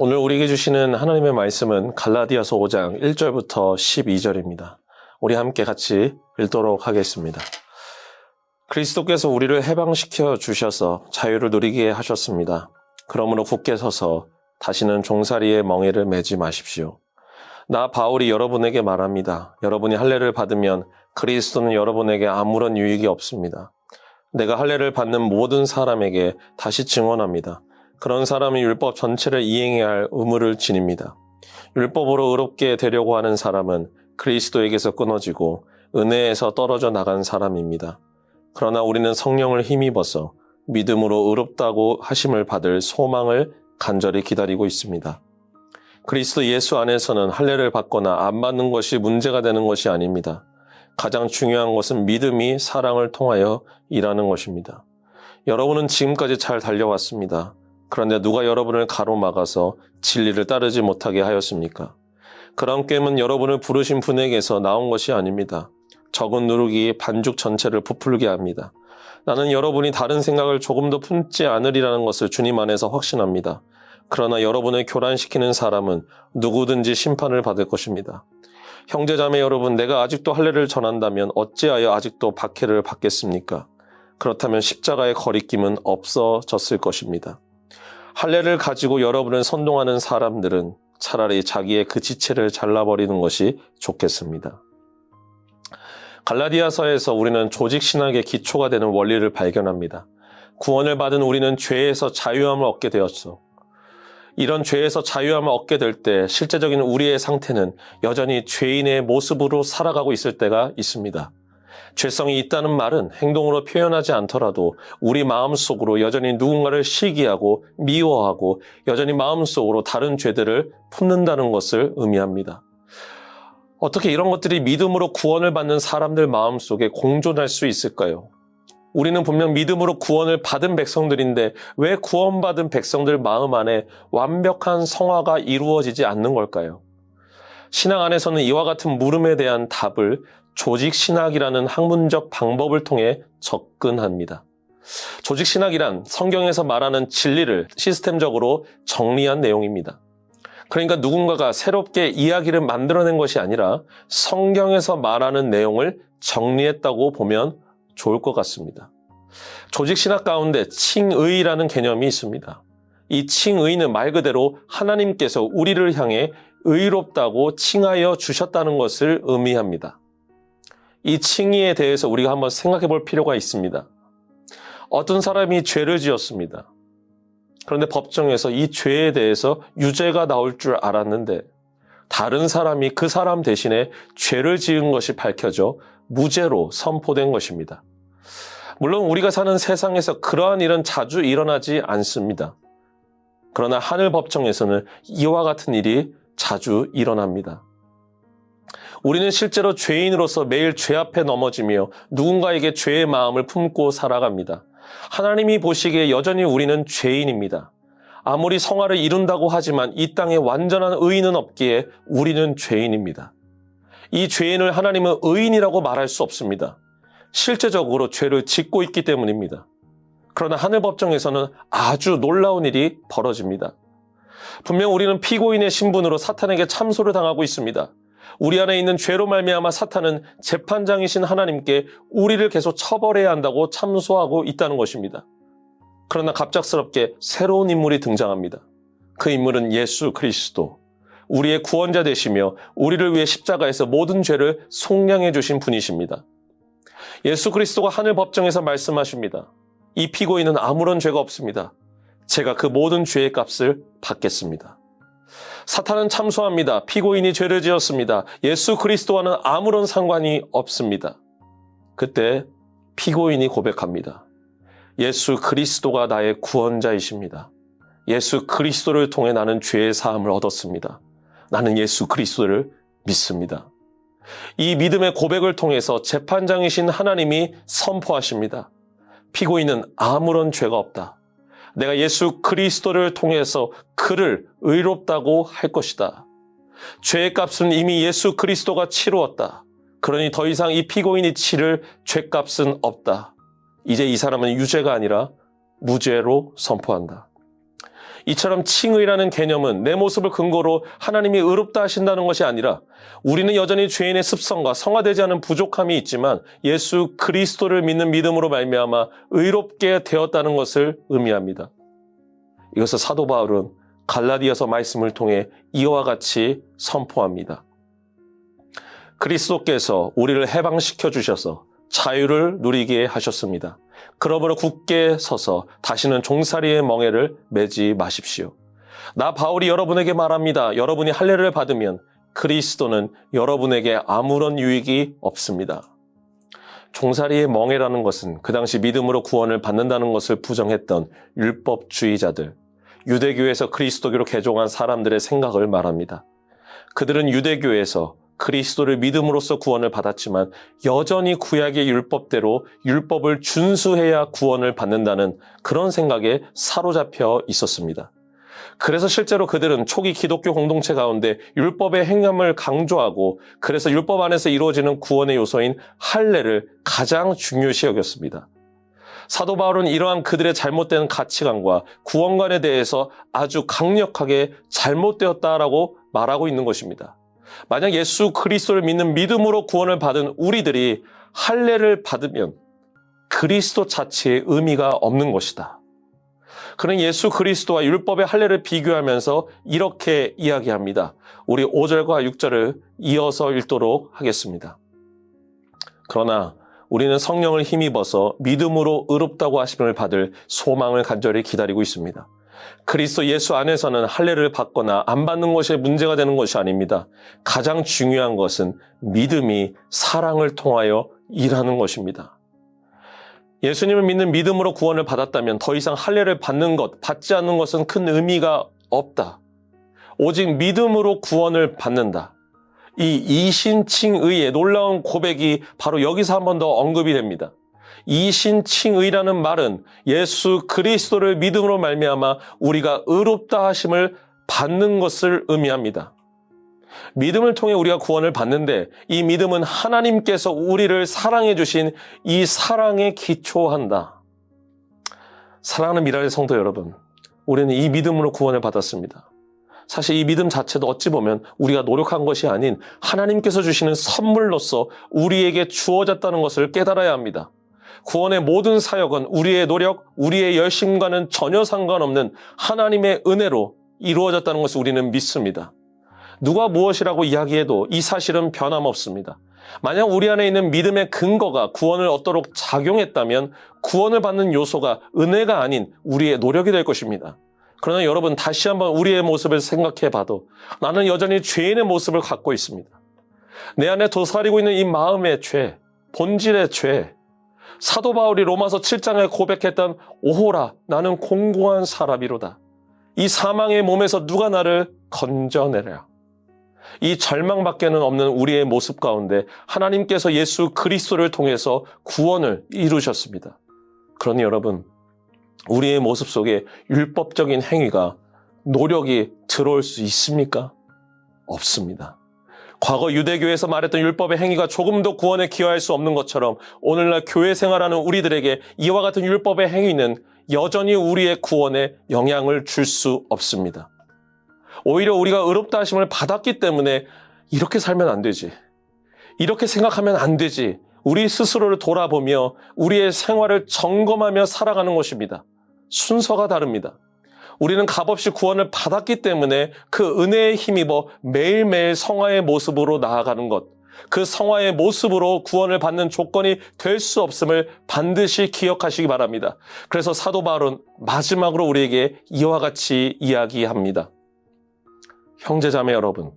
오늘 우리에게 주시는 하나님의 말씀은 갈라디아서 5장 1절부터 12절입니다. 우리 함께 같이 읽도록 하겠습니다. 그리스도께서 우리를 해방시켜 주셔서 자유를 누리게 하셨습니다. 그러므로 굳게 서서 다시는 종살이의 멍에를 매지 마십시오. 나 바울이 여러분에게 말합니다. 여러분이 할례를 받으면 그리스도는 여러분에게 아무런 유익이 없습니다. 내가 할례를 받는 모든 사람에게 다시 증언합니다. 그런 사람이 율법 전체를 이행해야 할 의무를 지닙니다. 율법으로 의롭게 되려고 하는 사람은 그리스도에게서 끊어지고 은혜에서 떨어져 나간 사람입니다. 그러나 우리는 성령을 힘입어서 믿음으로 의롭다고 하심을 받을 소망을 간절히 기다리고 있습니다. 그리스도 예수 안에서는 할례를 받거나 안 받는 것이 문제가 되는 것이 아닙니다. 가장 중요한 것은 믿음이 사랑을 통하여 일하는 것입니다. 여러분은 지금까지 잘 달려왔습니다. 그런데 누가 여러분을 가로막아서 진리를 따르지 못하게 하였습니까? 그런 깸은 여러분을 부르신 분에게서 나온 것이 아닙니다. 적은 누룩이 반죽 전체를 부풀게 합니다. 나는 여러분이 다른 생각을 조금도 품지 않으리라는 것을 주님 안에서 확신합니다. 그러나 여러분을 교란시키는 사람은 누구든지 심판을 받을 것입니다. 형제자매 여러분, 내가 아직도 할례를 전한다면 어찌하여 아직도 박해를 받겠습니까? 그렇다면 십자가의 거리낌은 없어졌을 것입니다. 할례를 가지고 여러분을 선동하는 사람들은 차라리 자기의 그 지체를 잘라버리는 것이 좋겠습니다. 갈라디아서에서 우리는 조직신학의 기초가 되는 원리를 발견합니다. 구원을 받은 우리는 죄에서 자유함을 얻게 되었죠. 이런 죄에서 자유함을 얻게 될 때 실제적인 우리의 상태는 여전히 죄인의 모습으로 살아가고 있을 때가 있습니다. 죄성이 있다는 말은 행동으로 표현하지 않더라도 우리 마음속으로 여전히 누군가를 시기하고 미워하고 여전히 마음속으로 다른 죄들을 품는다는 것을 의미합니다. 어떻게 이런 것들이 믿음으로 구원을 받는 사람들 마음속에 공존할 수 있을까요? 우리는 분명 믿음으로 구원을 받은 백성들인데 왜 구원받은 백성들 마음 안에 완벽한 성화가 이루어지지 않는 걸까요? 신앙 안에서는 이와 같은 물음에 대한 답을 조직신학이라는 학문적 방법을 통해 접근합니다. 조직신학이란 성경에서 말하는 진리를 시스템적으로 정리한 내용입니다. 그러니까 누군가가 새롭게 이야기를 만들어낸 것이 아니라 성경에서 말하는 내용을 정리했다고 보면 좋을 것 같습니다. 조직신학 가운데 칭의라는 개념이 있습니다. 이 칭의는 말 그대로 하나님께서 우리를 향해 의롭다고 칭하여 주셨다는 것을 의미합니다. 이 칭의에 대해서 우리가 한번 생각해 볼 필요가 있습니다. 어떤 사람이 죄를 지었습니다. 그런데 법정에서 이 죄에 대해서 유죄가 나올 줄 알았는데 다른 사람이 그 사람 대신에 죄를 지은 것이 밝혀져 무죄로 선포된 것입니다. 물론 우리가 사는 세상에서 그러한 일은 자주 일어나지 않습니다. 그러나 하늘 법정에서는 이와 같은 일이 자주 일어납니다. 우리는 실제로 죄인으로서 매일 죄 앞에 넘어지며 누군가에게 죄의 마음을 품고 살아갑니다. 하나님이 보시기에 여전히 우리는 죄인입니다. 아무리 성화를 이룬다고 하지만 이 땅에 완전한 의인은 없기에 우리는 죄인입니다. 이 죄인을 하나님은 의인이라고 말할 수 없습니다. 실제적으로 죄를 짓고 있기 때문입니다. 그러나 하늘 법정에서는 아주 놀라운 일이 벌어집니다. 분명 우리는 피고인의 신분으로 사탄에게 참소를 당하고 있습니다. 우리 안에 있는 죄로 말미암아 사탄은 재판장이신 하나님께 우리를 계속 처벌해야 한다고 참소하고 있다는 것입니다. 그러나 갑작스럽게 새로운 인물이 등장합니다. 그 인물은 예수 그리스도, 우리의 구원자 되시며 우리를 위해 십자가에서 모든 죄를 속량해 주신 분이십니다. 예수 그리스도가 하늘 법정에서 말씀하십니다. 이 피고인은 아무런 죄가 없습니다. 제가 그 모든 죄의 값을 받겠습니다. 사탄은 참소합니다. 피고인이 죄를 지었습니다. 예수 그리스도와는 아무런 상관이 없습니다. 그때 피고인이 고백합니다. 예수 그리스도가 나의 구원자이십니다. 예수 그리스도를 통해 나는 죄의 사함을 얻었습니다. 나는 예수 그리스도를 믿습니다. 이 믿음의 고백을 통해서 재판장이신 하나님이 선포하십니다. 피고인은 아무런 죄가 없다. 내가 예수 그리스도를 통해서 그를 의롭다고 할 것이다. 죄의 값은 이미 예수 그리스도가 치루었다. 그러니 더 이상 이 피고인이 치를 죄값은 없다. 이제 이 사람은 유죄가 아니라 무죄로 선포한다. 이처럼 칭의라는 개념은 내 모습을 근거로 하나님이 의롭다 하신다는 것이 아니라 우리는 여전히 죄인의 습성과 성화되지 않은 부족함이 있지만 예수 그리스도를 믿는 믿음으로 말미암아 의롭게 되었다는 것을 의미합니다. 이것을 사도 바울은 갈라디아서 말씀을 통해 이와 같이 선포합니다. 그리스도께서 우리를 해방시켜 주셔서 자유를 누리게 하셨습니다. 그러므로 굳게 서서 다시는 종살이의 멍에를 매지 마십시오. 나 바울이 여러분에게 말합니다. 여러분이 할례를 받으면 그리스도는 여러분에게 아무런 유익이 없습니다. 종살이의 멍에라는 것은 그 당시 믿음으로 구원을 받는다는 것을 부정했던 율법주의자들, 유대교에서 그리스도교로 개종한 사람들의 생각을 말합니다. 그들은 유대교에서 그리스도를 믿음으로써 구원을 받았지만 여전히 구약의 율법대로 율법을 준수해야 구원을 받는다는 그런 생각에 사로잡혀 있었습니다. 그래서 실제로 그들은 초기 기독교 공동체 가운데 율법의 행함을 강조하고 그래서 율법 안에서 이루어지는 구원의 요소인 할례를 가장 중요시 여겼습니다. 사도 바울은 이러한 그들의 잘못된 가치관과 구원관에 대해서 아주 강력하게 잘못되었다라고 말하고 있는 것입니다. 만약 예수 그리스도를 믿는 믿음으로 구원을 받은 우리들이 할례를 받으면 그리스도 자체의 의미가 없는 것이다. 그는 예수 그리스도와 율법의 할례를 비교하면서 이렇게 이야기합니다. 우리 5절과 6절을 이어서 읽도록 하겠습니다. 그러나 우리는 성령을 힘입어서 믿음으로 의롭다고 하심을 받을 소망을 간절히 기다리고 있습니다. 그리스도 예수 안에서는 할례를 받거나 안 받는 것이 문제가 되는 것이 아닙니다. 가장 중요한 것은 믿음이 사랑을 통하여 일하는 것입니다. 예수님을 믿는 믿음으로 구원을 받았다면 더 이상 할례를 받는 것, 받지 않는 것은 큰 의미가 없다. 오직 믿음으로 구원을 받는다. 이 이신칭의의 놀라운 고백이 바로 여기서 한 번 더 언급이 됩니다. 이신칭의라는 말은 예수 그리스도를 믿음으로 말미암아 우리가 의롭다 하심을 받는 것을 의미합니다. 믿음을 통해 우리가 구원을 받는데 이 믿음은 하나님께서 우리를 사랑해 주신 이 사랑에 기초한다. 사랑하는 미라의 성도 여러분, 우리는 이 믿음으로 구원을 받았습니다. 사실 이 믿음 자체도 어찌 보면 우리가 노력한 것이 아닌 하나님께서 주시는 선물로서 우리에게 주어졌다는 것을 깨달아야 합니다. 구원의 모든 사역은 우리의 노력, 우리의 열심과는 전혀 상관없는 하나님의 은혜로 이루어졌다는 것을 우리는 믿습니다. 누가 무엇이라고 이야기해도 이 사실은 변함없습니다. 만약 우리 안에 있는 믿음의 근거가 구원을 얻도록 작용했다면 구원을 받는 요소가 은혜가 아닌 우리의 노력이 될 것입니다. 그러나 여러분 다시 한번 우리의 모습을 생각해 봐도 나는 여전히 죄인의 모습을 갖고 있습니다. 내 안에 도사리고 있는 이 마음의 죄, 본질의 죄, 사도 바울이 로마서 7장에 고백했던 오호라 나는 공고한 사람이로다. 이 사망의 몸에서 누가 나를 건져내랴. 이 절망밖에는 없는 우리의 모습 가운데 하나님께서 예수 그리스도를 통해서 구원을 이루셨습니다. 그러니 여러분, 우리의 모습 속에 율법적인 행위가, 노력이 들어올 수 있습니까? 없습니다. 과거 유대교에서 말했던 율법의 행위가 조금도 구원에 기여할 수 없는 것처럼 오늘날 교회 생활하는 우리들에게 이와 같은 율법의 행위는 여전히 우리의 구원에 영향을 줄 수 없습니다. 오히려 우리가 의롭다 하심을 받았기 때문에 이렇게 살면 안 되지, 이렇게 생각하면 안 되지, 우리 스스로를 돌아보며 우리의 생활을 점검하며 살아가는 것입니다. 순서가 다릅니다. 우리는 값없이 구원을 받았기 때문에 그 은혜에 힘입어 매일매일 성화의 모습으로 나아가는 것, 그 성화의 모습으로 구원을 받는 조건이 될 수 없음을 반드시 기억하시기 바랍니다. 그래서 사도 바울은 마지막으로 우리에게 이와 같이 이야기합니다. 형제자매 여러분,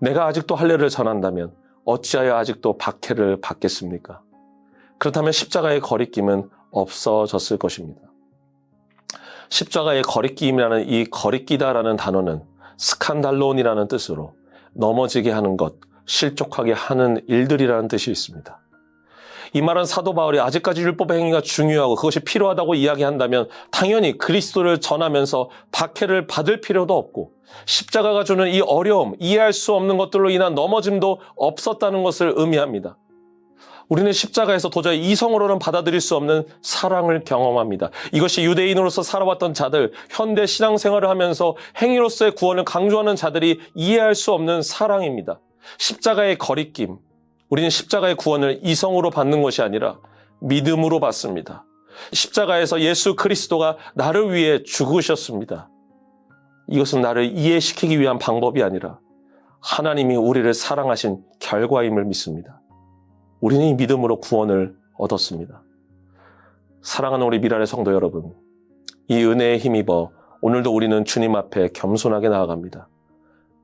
내가 아직도 할례를 전한다면 어찌하여 아직도 박해를 받겠습니까? 그렇다면 십자가의 거리낌은 없어졌을 것입니다. 십자가의 거리낌이라는 이 거리끼다라는 단어는 스칸달론이라는 뜻으로 넘어지게 하는 것, 실족하게 하는 일들이라는 뜻이 있습니다. 이 말은 사도 바울이 아직까지 율법의 행위가 중요하고 그것이 필요하다고 이야기한다면 당연히 그리스도를 전하면서 박해를 받을 필요도 없고 십자가가 주는 이 어려움, 이해할 수 없는 것들로 인한 넘어짐도 없었다는 것을 의미합니다. 우리는 십자가에서 도저히 이성으로는 받아들일 수 없는 사랑을 경험합니다. 이것이 유대인으로서 살아왔던 자들, 현대 신앙생활을 하면서 행위로서의 구원을 강조하는 자들이 이해할 수 없는 사랑입니다. 십자가의 거리낌, 우리는 십자가의 구원을 이성으로 받는 것이 아니라 믿음으로 받습니다. 십자가에서 예수 그리스도가 나를 위해 죽으셨습니다. 이것은 나를 이해시키기 위한 방법이 아니라 하나님이 우리를 사랑하신 결과임을 믿습니다. 우리는 이 믿음으로 구원을 얻었습니다. 사랑하는 우리 미랄의 성도 여러분, 이 은혜에 힘입어 오늘도 우리는 주님 앞에 겸손하게 나아갑니다.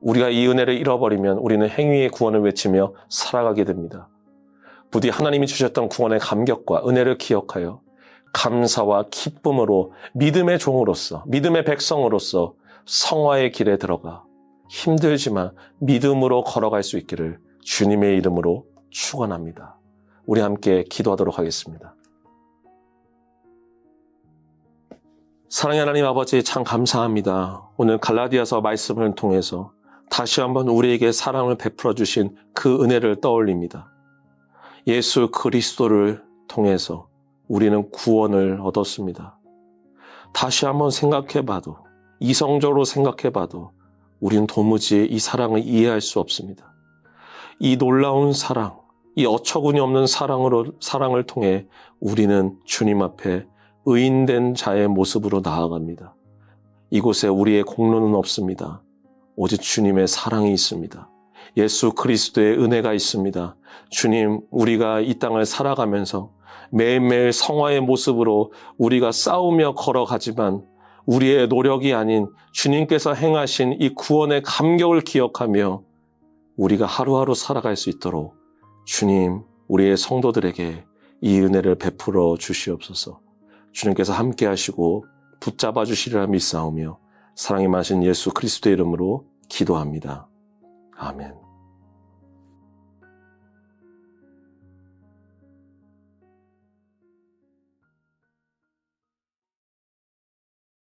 우리가 이 은혜를 잃어버리면 우리는 행위의 구원을 외치며 살아가게 됩니다. 부디 하나님이 주셨던 구원의 감격과 은혜를 기억하여 감사와 기쁨으로 믿음의 종으로서, 믿음의 백성으로서 성화의 길에 들어가 힘들지만 믿음으로 걸어갈 수 있기를 주님의 이름으로 축원합니다. 우리 함께 기도하도록 하겠습니다. 사랑의 하나님 아버지, 참 감사합니다. 오늘 갈라디아서 말씀을 통해서 다시 한번 우리에게 사랑을 베풀어 주신 그 은혜를 떠올립니다. 예수 그리스도를 통해서 우리는 구원을 얻었습니다. 다시 한번 생각해봐도, 이성적으로 생각해봐도 우리는 도무지 이 사랑을 이해할 수 없습니다. 이 놀라운 사랑, 이 어처구니 없는 사랑을 통해 우리는 주님 앞에 의인된 자의 모습으로 나아갑니다. 이곳에 우리의 공로는 없습니다. 오직 주님의 사랑이 있습니다. 예수 그리스도의 은혜가 있습니다. 주님, 우리가 이 땅을 살아가면서 매일매일 성화의 모습으로 우리가 싸우며 걸어가지만 우리의 노력이 아닌 주님께서 행하신 이 구원의 감격을 기억하며 우리가 하루하루 살아갈 수 있도록 주님, 우리의 성도들에게 이 은혜를 베풀어 주시옵소서. 주님께서 함께 하시고 붙잡아 주시리라 믿사오며 사랑이 많으신 예수 그리스도의 이름으로 기도합니다. 아멘.